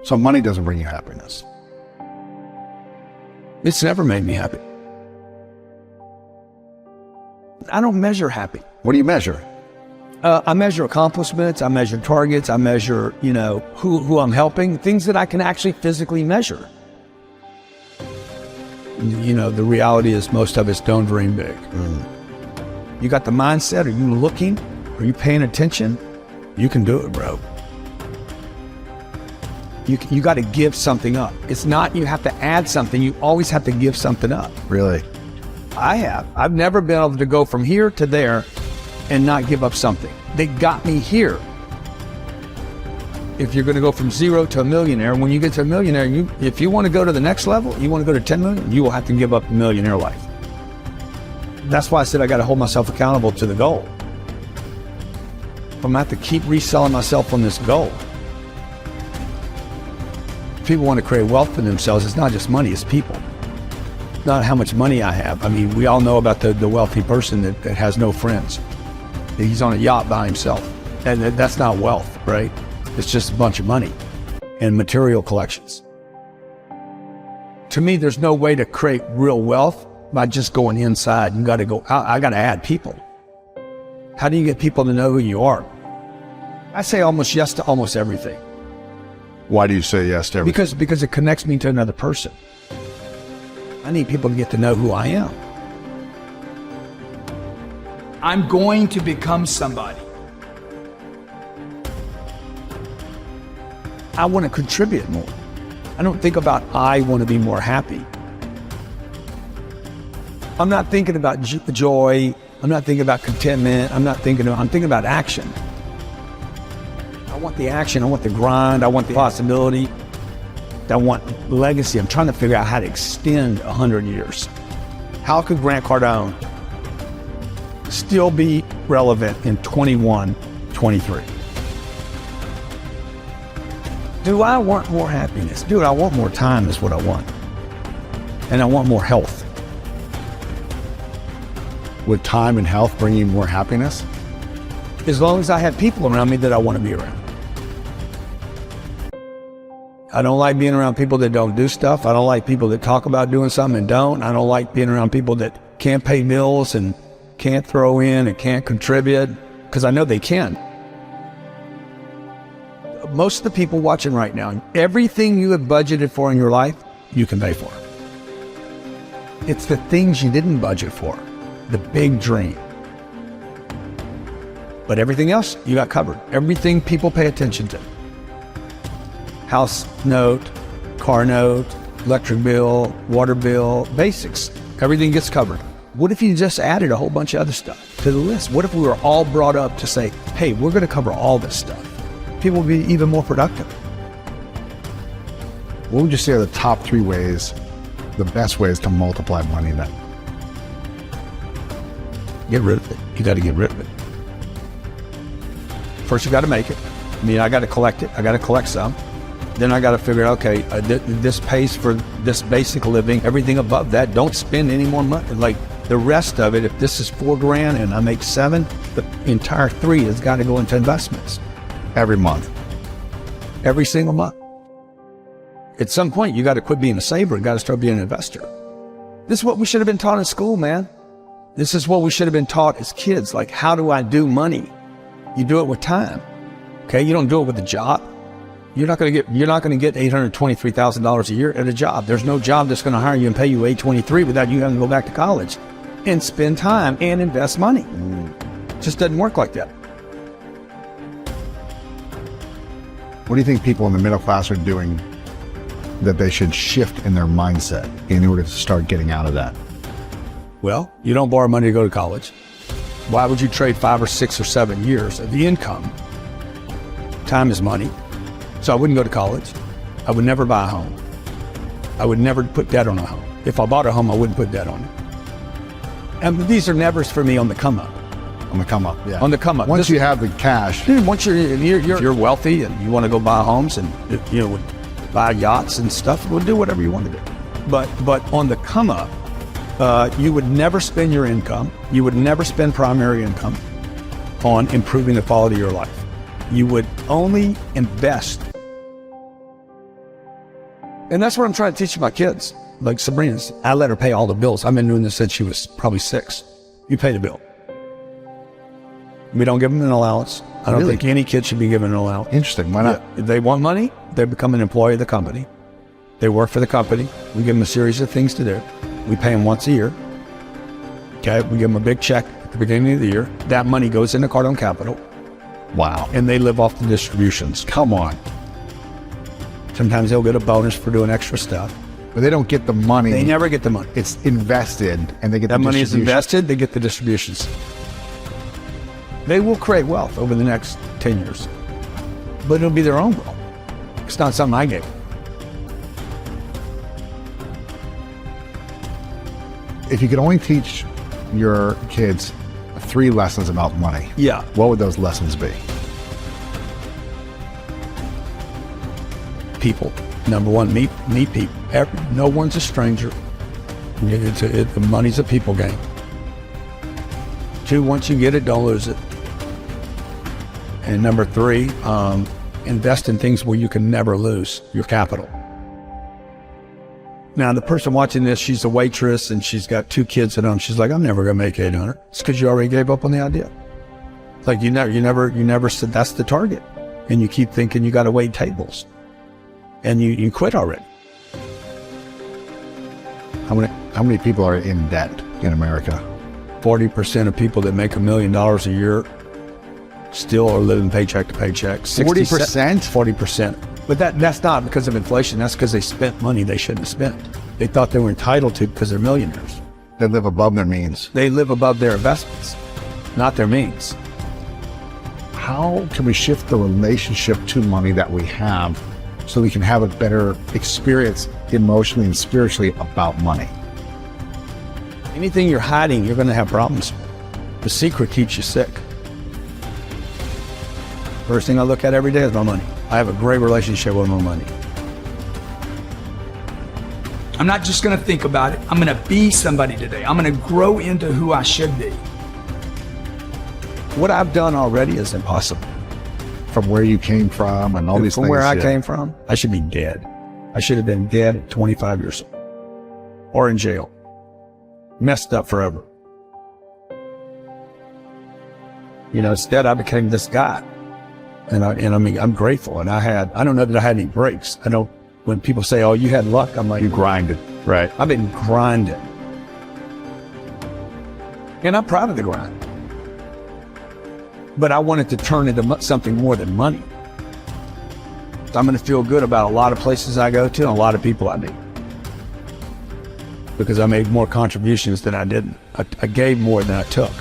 So money doesn't bring you happiness. It's never made me happy. I don't measure happy. What do you measure? I measure accomplishments. I measure targets. I measure, who I'm helping, things that I can actually physically measure. The reality is most of us don't dream big. You got the mindset. Are you looking? Are you paying attention? You can do it, bro. You got to give something up. It's not you have to add something. You always have to give something up. Really? I've never been able to go from here to there and not give up something. They got me here. If you're going to go from zero to a millionaire, when you get to a millionaire, if you want to go to the next level, you want to go to 10 million, you will have to give up the millionaire life. That's why I said I got to hold myself accountable to the goal. I'm going to have to keep reselling myself on this goal. People want to create wealth for themselves. It's not just money, it's people. Not how much money I have. I mean, we all know about the wealthy person that has no friends. He's on a yacht by himself. And that's not wealth, right? It's just a bunch of money and material collections. To me, there's no way to create real wealth by just going inside. You got to go out. I got to add people. How do you get people to know who you are? I say almost yes to almost everything. Why do you say yes to everything? Because it connects me to another person. I need people to get to know who I am. I'm going to become somebody. I want to contribute more. I don't think about I want to be more happy. I'm not thinking about joy. I'm not thinking about contentment. I'm thinking about action. I want the action. I want the grind. I want the possibility. I want legacy. I'm trying to figure out how to extend 100 years. How could Grant Cardone still be relevant in 21, 23? Do I want more happiness? Dude, I want more time is what I want. And I want more health. Would time and health bring you more happiness? As long as I have people around me that I want to be around. I don't like being around people that don't do stuff. I don't like people that talk about doing something and don't. I don't like being around people that can't pay bills and can't throw in and can't contribute, because I know they can. Most of the people watching right now, everything you have budgeted for in your life, you can pay for. It's the things you didn't budget for, the big dream. But everything else, you got covered. Everything people pay attention to. House note, car note, electric bill, water bill, basics. Everything gets covered. What if you just added a whole bunch of other stuff to the list? What if we were all brought up to say, hey, we're going to cover all this stuff? People would be even more productive. What would you say are the top 3 ways, the best ways to multiply money then? Get rid of it. You got to get rid of it. First, you got to make it. I got to collect it. I got to collect some. Then I got to figure out, okay, this pays for this basic living. Everything above that, don't spend any more money. Like the rest of it, if this is $4,000 and I make 7, the entire 3 has got to go into investments. Every month. Every single month. At some point, you got to quit being a saver and got to start being an investor. This is what we should have been taught in school, man. This is what we should have been taught as kids. Like, how do I do money? You do it with time. Okay, you don't do it with a job. You're not going to get $823,000 a year at a job. There's no job that's going to hire you and pay you $823 without you having to go back to college and spend time and invest money. It just doesn't work like that. What do you think people in the middle class are doing that they should shift in their mindset in order to start getting out of that? Well, you don't borrow money to go to college. Why would you trade 5 or 6 or 7 years of the income? Time is money. So I wouldn't go to college. I would never buy a home. I would never put debt on a home. If I bought a home, I wouldn't put debt on it. And these are nevers for me on the come up. On the come up, yeah. On the come up. Once you have the cash. Once you're wealthy and you want to go buy homes and buy yachts and stuff, we'll do whatever you want to do. But on the come up, you would never spend your income. You would never spend primary income on improving the quality of your life. You would only invest And that's what I'm trying to teach my kids. Like Sabrina's, I let her pay all the bills. I've been doing this since she was probably 6. You pay the bill. We don't give them an allowance. I don't think any kid should be given an allowance. Interesting. Why not? If they want money, they become an employee of the company. They work for the company. We give them a series of things to do. We pay them once a year. Okay, we give them a big check at the beginning of the year. That money goes into Cardone Capital. Wow. And they live off the distributions. Come on. Sometimes they'll get a bonus for doing extra stuff. But they don't get the money. They never get the money. It's invested, and they get That the money is distribution. invested, they get the distributions. They will create wealth over the next 10 years. But it'll be their own wealth. It's not something I gave them. If you could only teach your kids 3 lessons about money, Yeah. what would those lessons be? People. Number one, meet people. No one's a stranger. The money's a people game. 2, once you get it, don't lose it. And number 3, invest in things where you can never lose your capital. Now, the person watching this, she's a waitress and she's got 2 kids at home. She's like, I'm never gonna make 800. It's because you already gave up on the idea. Like you never said that's the target, and you keep thinking you got to wait tables, and you quit already. How many people are in debt in America? 40% of people that make $1 million a year still are living paycheck to paycheck. 40%? 40%. But that's not because of inflation. That's because they spent money they shouldn't have spent. They thought they were entitled to because they're millionaires. They live above their means. They live above their investments, not their means. How can we shift the relationship to money that we have so we can have a better experience emotionally and spiritually about money? Anything you're hiding, you're going to have problems with. The secret keeps you sick. First thing I look at every day is my money. I have a great relationship with my money. I'm not just going to think about it. I'm going to be somebody today. I'm going to grow into who I should be. What I've done already is impossible. From where you came from and all these From things. where I yeah. came from, I should be dead. I should have been dead at 25 years old. Or in jail. Messed up forever. Instead I became this guy. And I mean, I'm grateful. And I don't know that I had any breaks. When people say, oh, you had luck, I'm like, You grinded, right? I've been grinding. And I'm proud of the grind. But I wanted to turn into something more than money. So I'm going to feel good about a lot of places I go to and a lot of people I meet. Because I made more contributions than I didn't. I gave more than I took.